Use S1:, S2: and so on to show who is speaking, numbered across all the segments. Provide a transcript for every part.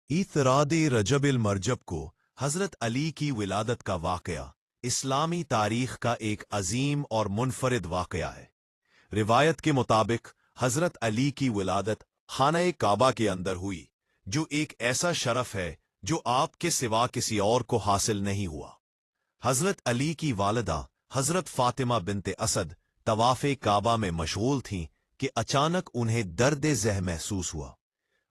S1: इतराद रजबिल मरजब को हज़रत अली की विलादत का वाक़या इस्लामी तारीख़ का एक अजीम और मुनफरिद वाक़या है। रिवायत के मुताबिक हज़रत अली की विलादत खाना काबा के अंदर हुई, जो एक ऐसा शरफ है जो आपके सिवा किसी और को हासिल नहीं हुआ। हज़रत अली की वालिदा हज़रत फ़ातिमा बिनते असद तवाफ़े काबा में मशगूल थीं कि अचानक उन्हें दर्द ज़ह महसूस हुआ।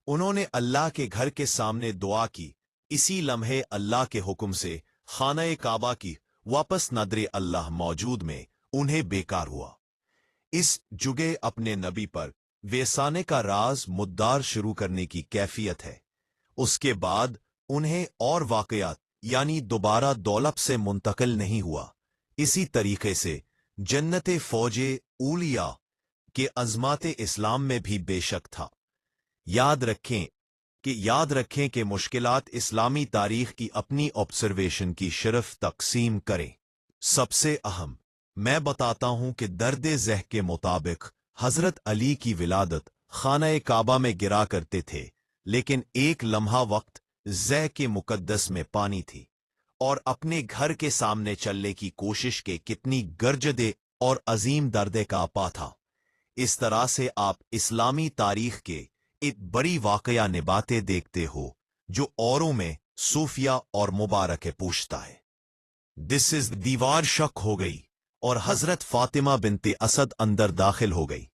S1: उन्होंने अल्लाह के घर के सामने दुआ की। इसी लम्हे अल्लाह के हुक्म से खाना काबा की वापस नदरे अल्लाह मौजूद में उन्हें बेकार हुआ। इस जुगे अपने नबी पर वेसाने का राज मुद्दार शुरू करने की कैफियत है। उसके बाद उन्हें और वाक़यात यानी दोबारा दौलत से मुंतकिल नहीं हुआ। इसी तरीके से जन्नत फौजे उलिया के अज़माते इस्लाम में भी बेशक था। याद रखें कि मुश्किलात इस्लामी तारीख की अपनी ऑब्जर्वेशन की शरफ तकसीम करें। सबसे अहम मैं बताता हूं कि दर्द ज़ह के मुताबिक हज़रत अली की विलादत खाना काबा में गिरा करते थे, लेकिन एक लम्हा वक्त ज़ह के मुकद्दस में पानी थी और अपने घर के सामने चलने की कोशिश के कितनी गर्जदे और अजीम दर्द का आपा था। इस तरह से आप इस्लामी तारीख के एक बड़ी वाकया निभाते देखते हो जो औरों में सूफिया और मुबारक पूछता है। दिस इज दीवार शक हो गई और हजरत फातिमा बिनते असद अंदर दाखिल हो गई।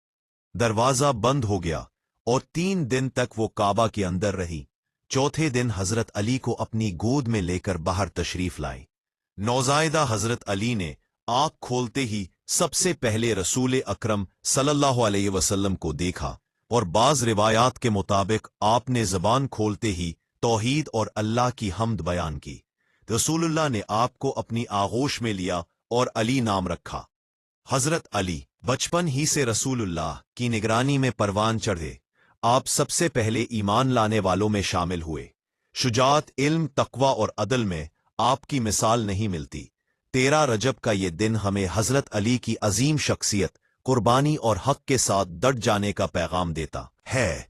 S1: दरवाजा बंद हो गया और 3 दिन तक वो काबा के अंदर रही। चौथे दिन हजरत अली को अपनी गोद में लेकर बाहर तशरीफ लाई। नौज़ायदा हजरत अली ने आंख खोलते ही सबसे पहले रसूल अकरम सल्लल्लाहु अलैहि वसल्लम को देखा और बाज रिवायात के मुताबिक आपने ज़बान खोलते ही तौहीद और अल्लाह की हम्द बयान की। रसूलुल्लाह ने आपको अपनी आगोश में लिया और अली नाम रखा। हजरत अली बचपन ही से रसूलुल्लाह की निगरानी में परवान चढ़े। आप सबसे पहले ईमान लाने वालों में शामिल हुए। शुजात, इल्म, तकवा और अदल में आपकी मिसाल नहीं मिलती। 13 रजब का ये दिन हमें हजरत अली की अजीम शख्सियत, कुर्बानी और हक के साथ डट जाने का पैगाम देता है।